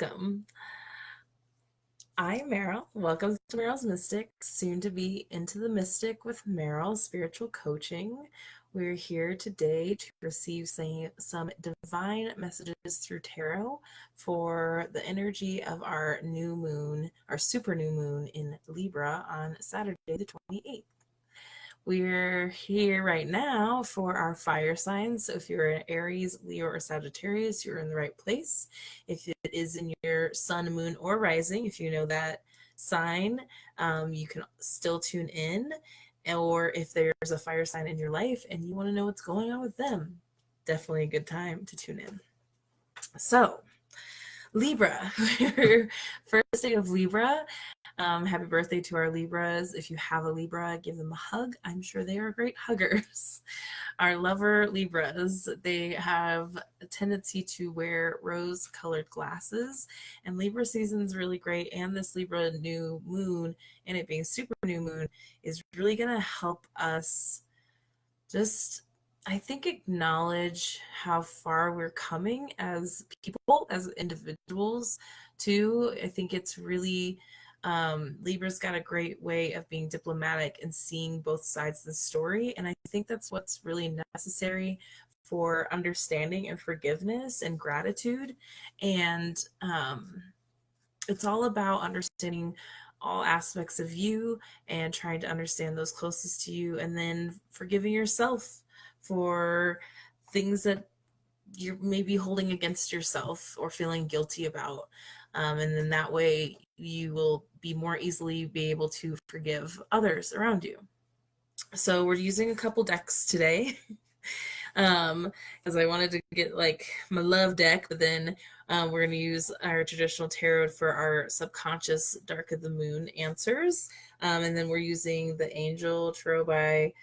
welcome. I'm Meryl. Welcome to Meryl's Mystic, soon to be Into the Mystic with Meryl Spiritual Coaching. We're here today to receive some divine messages through tarot for the energy of our new moon, our super new moon in Libra on Saturday the 28th. We're here right now for our fire signs. So if you're an Aries, Leo, or Sagittarius, you're in the right place. If it is in your sun, moon, or rising, if you know that sign, you can still tune in. Or if there's a fire sign in your life and you want to know what's going on with them, definitely a good time to tune in. So, Libra, first day of Libra. Happy birthday to our Libras. If you have a Libra, give them a hug. I'm sure they are great huggers. Our lover Libras, they have a tendency to wear rose-colored glasses, and Libra season's really great, and this Libra new moon, and it being super new moon, is really going to help us just, I think, acknowledge how far we're coming as people, as individuals, too. I think it's really... Libra's got a great way of being diplomatic and seeing both sides of the story. And I think that's what's really necessary for understanding and forgiveness and gratitude. And it's all about understanding all aspects of you and trying to understand those closest to you, and then forgiving yourself for things that you're maybe holding against yourself or feeling guilty about. And then that way you will be more easily be able to forgive others around you. So we're using a couple decks today because I wanted to get like my love deck, but then we're going to use our traditional tarot for our subconscious dark of the moon answers. And then we're using the Angel Tarot by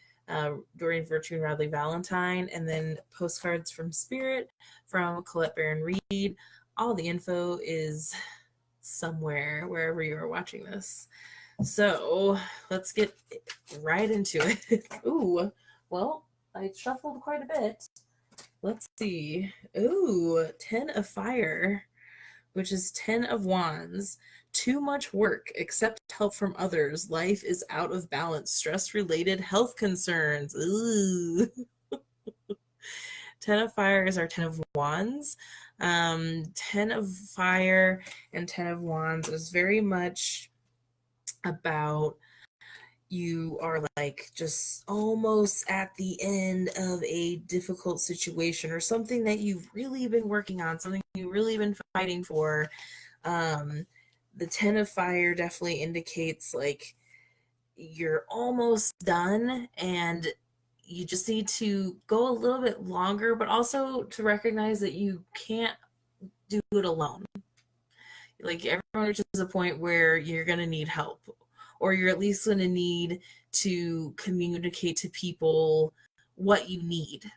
Doreen Virtue and Radley Valentine, and then postcards from Spirit from Colette Baron Reed. All the info is somewhere, wherever you are watching this. So let's get right into it. Ooh, well, I shuffled quite a bit. Let's see. Ooh, 10 of Fire, which is 10 of Wands. Too much work, accept help from others. Life is out of balance. Stress-related health concerns. Ooh. 10 of Fire is our 10 of Wands. 10 of Fire and 10 of Wands is very much about you are like just almost at the end of a difficult situation or something that you've really been working on, something you've really been fighting for. The 10 of Fire definitely indicates like you're almost done and you just need to go a little bit longer, but also to recognize that you can't do it alone. Like everyone reaches a point where you're going to need help, or you're at least going to need to communicate to people what you need.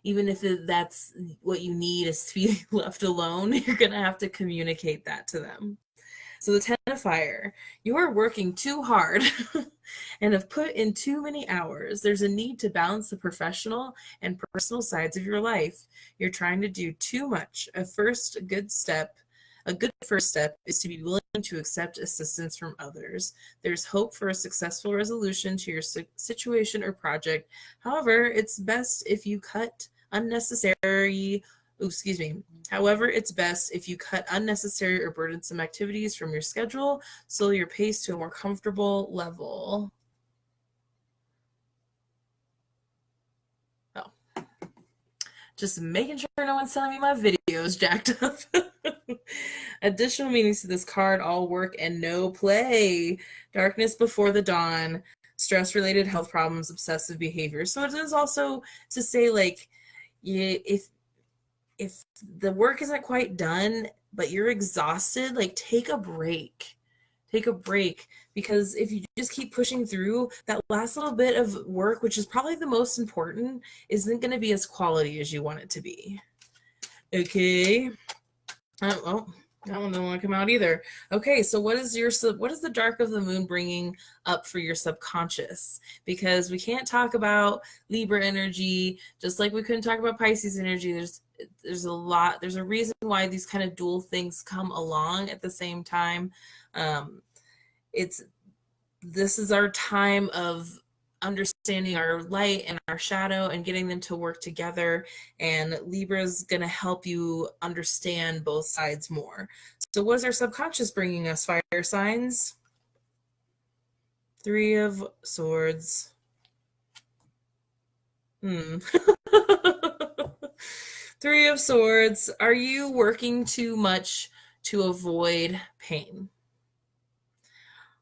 Even if that's what you need is to be left alone, you're going to have to communicate that to them. So the 10 of Fire, you are working too hard and have put in too many hours. There's a need to balance the professional and personal sides of your life. You're trying to do too much. A good first step is to be willing to accept assistance from others. There's hope for a successful resolution to your situation or project. However, it's best if you cut unnecessary or burdensome activities from your schedule, slow your pace to a more comfortable level. Oh, just making sure no one's telling me my video is jacked up. Additional meanings to this card: all work and no play, darkness before the dawn, stress-related health problems, obsessive behavior. So it is also to say, like, if the work isn't quite done, but you're exhausted, like take a break, because if you just keep pushing through, that last little bit of work, which is probably the most important, isn't going to be as quality as you want it to be. Okay. Well, That one doesn't want to come out either. Okay, so what is the dark of the moon bringing up for your subconscious? Because we can't talk about Libra energy just like we couldn't talk about Pisces energy. There's a reason why these kind of dual things come along at the same time. It's This is our time of understanding our light and our shadow and getting them to work together, and Libra's going to help you understand both sides more. So what is our subconscious bringing us, fire signs? Three of Swords. Three of Swords. Are you working too much to avoid pain?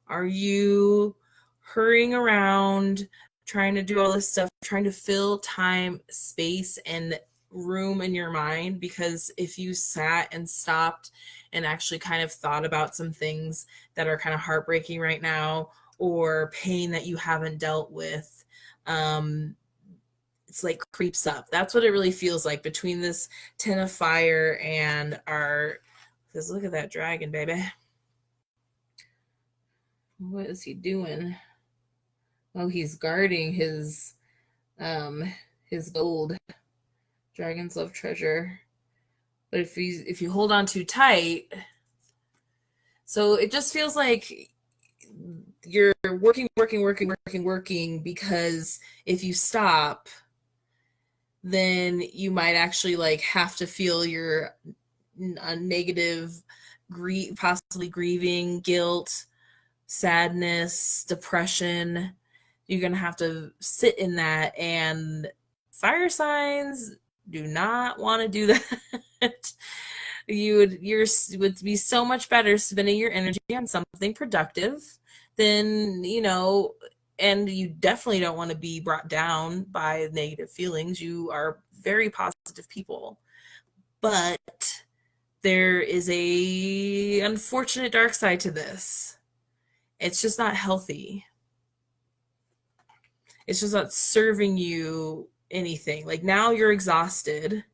Are you hurrying around, trying to do all this stuff, trying to fill time, space, and room in your mind? Because if you sat and stopped and actually kind of thought about some things that are kind of heartbreaking right now, or pain that you haven't dealt with, it's like creeps up. That's what it really feels like between this 10 of fire and our, because look at that dragon, baby. What is he doing? Oh, he's guarding his gold. Dragons love treasure. But if you hold on too tight, so it just feels like you're working, because if you stop, then you might actually like have to feel your negative possibly grieving, guilt, sadness, depression. You're going to have to sit in that, and fire signs do not want to do that. You would be so much better spending your energy on something productive than, and you definitely don't want to be brought down by negative feelings. You are very positive people. But there is a unfortunate dark side to this. It's just not healthy. It's just not serving you anything. Like, now you're exhausted.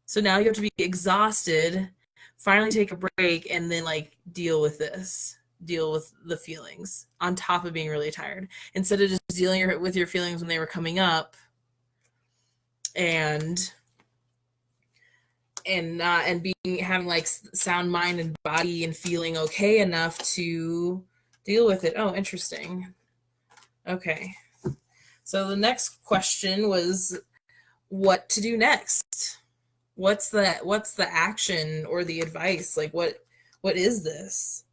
So now you have to be exhausted, finally take a break, and then like deal with the feelings on top of being really tired, instead of just dealing with your feelings when they were coming up and having like sound mind and body and feeling okay enough to deal with it. Oh, interesting. Okay. So the next question was what to do next. What's the action or the advice? Like what is this?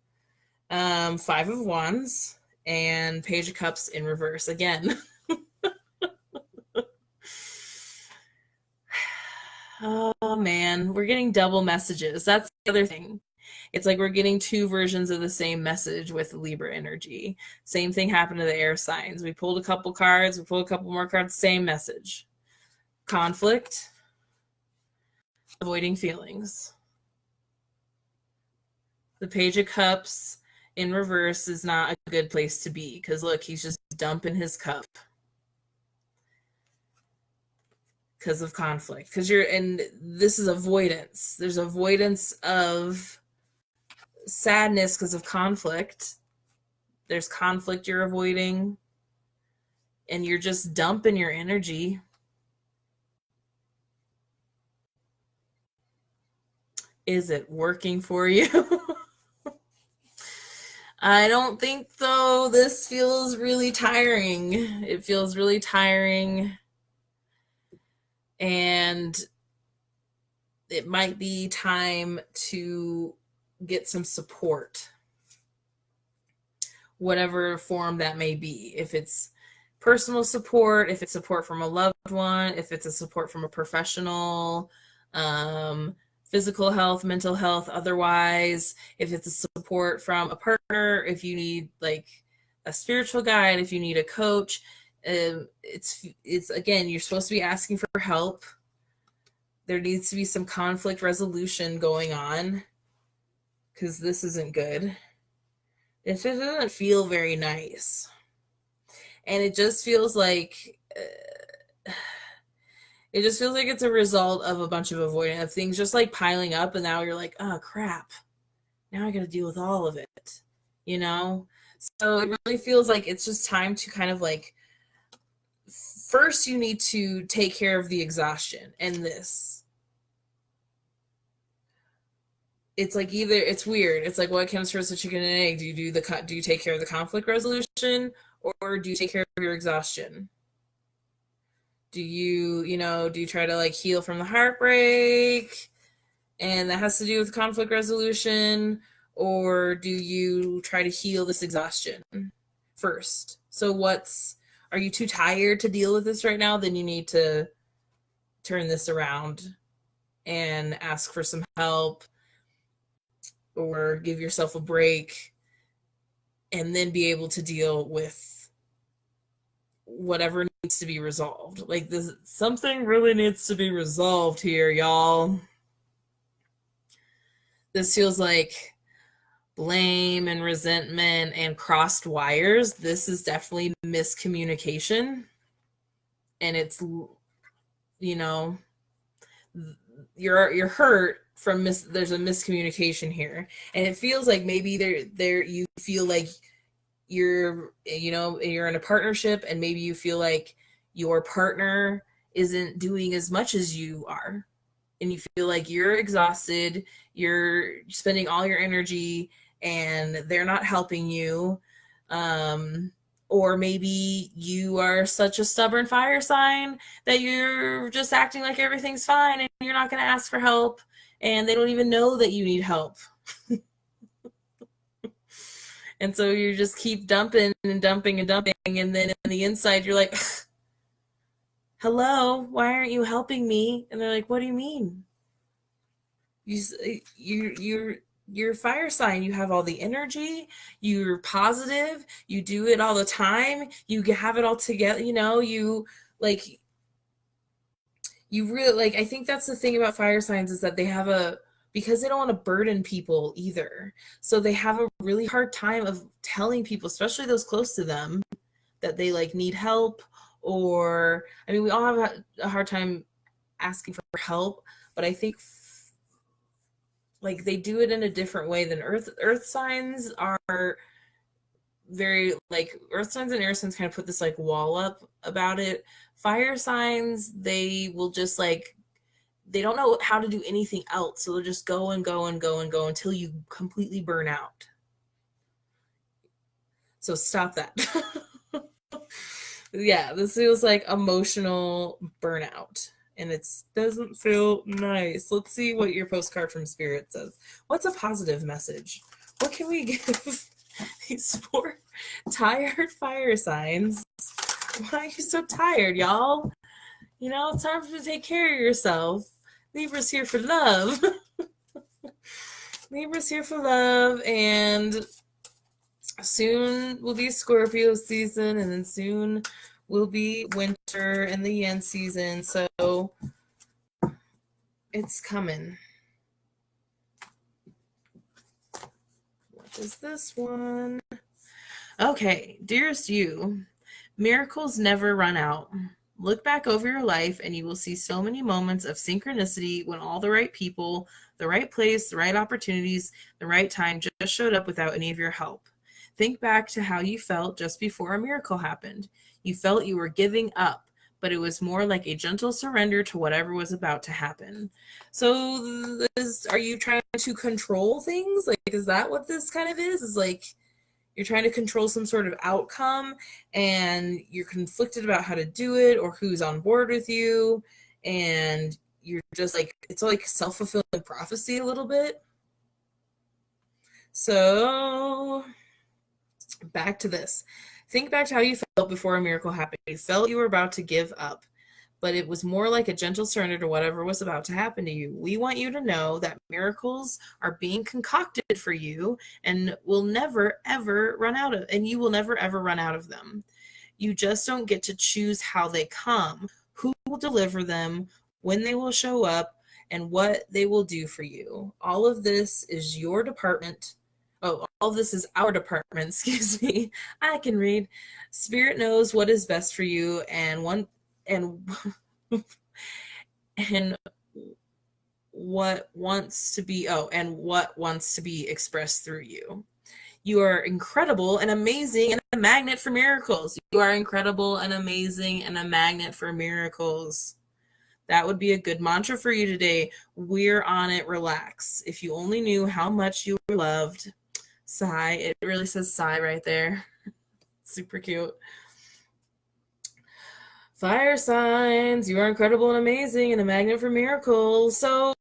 Five of Wands and Page of Cups in reverse again. Oh man, we're getting double messages. That's the other thing. It's like we're getting two versions of the same message with Libra energy. Same thing happened to the air signs. We pulled a couple cards, we pulled a couple more cards, same message. Conflict, avoiding feelings. The Page of Cups in reverse is not a good place to be, because look, he's just dumping his cup because of conflict. And this is avoidance. There's avoidance of sadness because of conflict. There's conflict you're avoiding, and you're just dumping your energy. Is it working for you? I don't think so. This feels really tiring. It feels really tiring. And it might be time to get some support, whatever form that may be. If it's personal support, if it's support from a loved one, if it's a support from a professional, physical health, mental health, otherwise, if it's a support from a partner, if you need like a spiritual guide, if you need a coach, it's again, you're supposed to be asking for help. There needs to be some conflict resolution going on, because this isn't good. It just doesn't feel very nice. And it just feels like it's a result of a bunch of avoidance, of things just like piling up, and now you're like, oh crap, now I got to deal with all of it, you know? So it really feels like it's just time to kind of like, first you need to take care of the exhaustion and this. It's like either, it's weird. It's like what comes first, the chicken and egg? Do you take care of the conflict resolution, or do you take care of your exhaustion? Do you try to like heal from the heartbreak, and that has to do with conflict resolution, or do you try to heal this exhaustion first? So are you too tired to deal with this right now? Then you need to turn this around and ask for some help, or give yourself a break, and then be able to deal with whatever needs to be resolved. Like this, something really needs to be resolved here, y'all. This feels like blame and resentment and crossed wires. This is definitely miscommunication. And it's, you're hurt from there's a miscommunication here. And it feels like maybe you feel like you're in a partnership, and maybe you feel like your partner isn't doing as much as you are, and you feel like you're exhausted, you're spending all your energy, and they're not helping you. Or maybe you are such a stubborn fire sign that you're just acting like everything's fine, and you're not going to ask for help, and they don't even know that you need help. And so you just keep dumping and dumping and dumping, and then on the inside you're like, hello, why aren't you helping me? And they're like, what do you mean? You're fire sign. You have all the energy. You're positive. You do it all the time. You have it all together. You really like. I think that's the thing about fire signs, is that they have because they don't want to burden people either. So they have a really hard time of telling people, especially those close to them, that they like need help. Or, I mean, we all have a hard time asking for help, but I think like they do it in a different way than earth signs are very like, earth signs and air signs kind of put this like wall up about it. Fire signs, they will just like, they don't know how to do anything else, so they'll just go and go and go and go until you completely burn out. So stop that. Yeah, this feels like emotional burnout, and it doesn't feel nice. Let's see what your postcard from Spirit says. What's a positive message? What can we give these poor tired fire signs? Why are you so tired, y'all? It's time to take care of yourself. Libra's here for love. Libra's here for love, and soon will be Scorpio season, and then soon will be winter and the yin season. So it's coming. What is this one? Okay, dearest you, miracles never run out. Look back over your life and you will see so many moments of synchronicity when all the right people, the right place, the right opportunities, the right time just showed up without any of your help. Think back to how you felt just before a miracle happened. You felt you were giving up, but it was more like a gentle surrender to whatever was about to happen. So are you trying to control things? Like, is that what this kind of is? Is like, you're trying to control some sort of outcome, and you're conflicted about how to do it or who's on board with you, and you're just like, it's like self-fulfilling prophecy a little bit. So back to this. Think back to how you felt before a miracle happened. You felt you were about to give up, but it was more like a gentle surrender to whatever was about to happen to you. We want you to know that miracles are being concocted for you and will never, ever run out of, and you will never, ever run out of them. You just don't get to choose how they come, who will deliver them, when they will show up, and what they will do for you. All of this is your department. Oh, all this is our department, excuse me. I can read. Spirit knows what is best for you, and and what wants to be, and what wants to be expressed through you. You are incredible and amazing and a magnet for miracles. You are incredible and amazing and a magnet for miracles. That would be a good mantra for you today. We're on it. Relax. If you only knew how much you were loved. Sigh. It really says sigh right there. Super cute. Fire signs, you are incredible and amazing and a magnet for miracles. So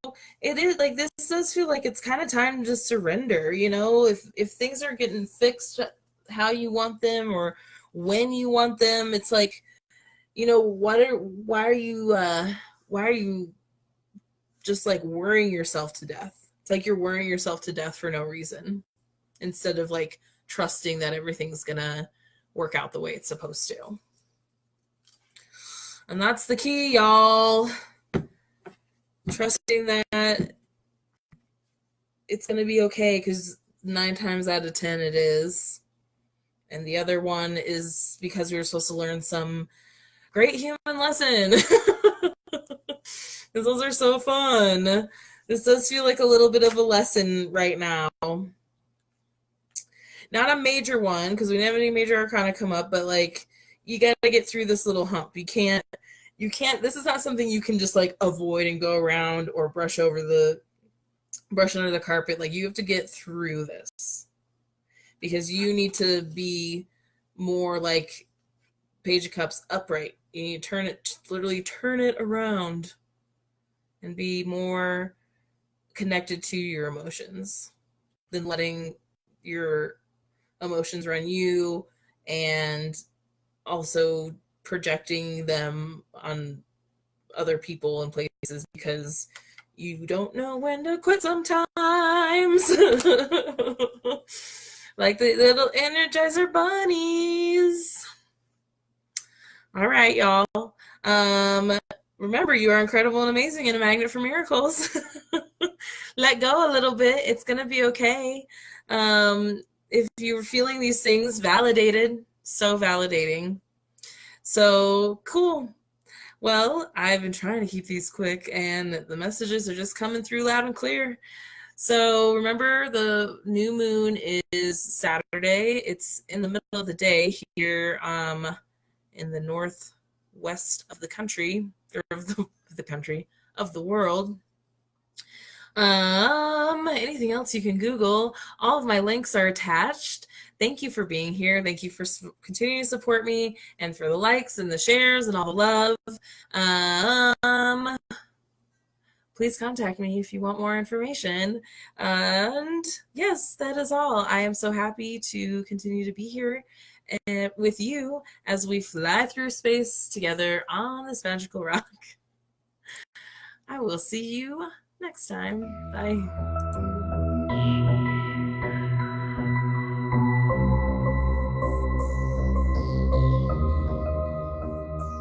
it is like, this does feel like it's kind of time to just surrender. If things aren't getting fixed how you want them or when you want them, it's like, why are you just like worrying yourself to death? It's like you're worrying yourself to death for no reason, instead of like trusting that everything's gonna work out the way it's supposed to. And that's the key, y'all. Trusting that it's going to be okay, because 9 times out of 10 it is. And the other one is because we were supposed to learn some great human lesson. Because those are so fun. This does feel like a little bit of a lesson right now. Not a major one, because we didn't have any major arcana come up, but like, you got to get through this little hump. You can't, this is not something you can just like avoid and go around or brush under the carpet. Like, you have to get through this, because you need to be more like Page of Cups, upright. You need to literally turn it around and be more connected to your emotions than letting your emotions run you, and also projecting them on other people and places, because you don't know when to quit sometimes. Like the little Energizer bunnies. All right, y'all. Remember, you are incredible and amazing and a magnet for miracles. Let go a little bit. It's going to be okay. If you're feeling these things, validated, so validating. So cool. Well, I've been trying to keep these quick, and the messages are just coming through loud and clear. So remember, the new moon is Saturday. It's in the middle of the day here in the northwest of the country, or of the world. Anything else you can Google. All of my links are attached. Thank you for being here. Thank you for continuing to support me, and for the likes and the shares and all the love. Please contact me if you want more information. And yes, that is all. I am so happy to continue to be here with you as we fly through space together on this magical rock. I will see you next time. Bye.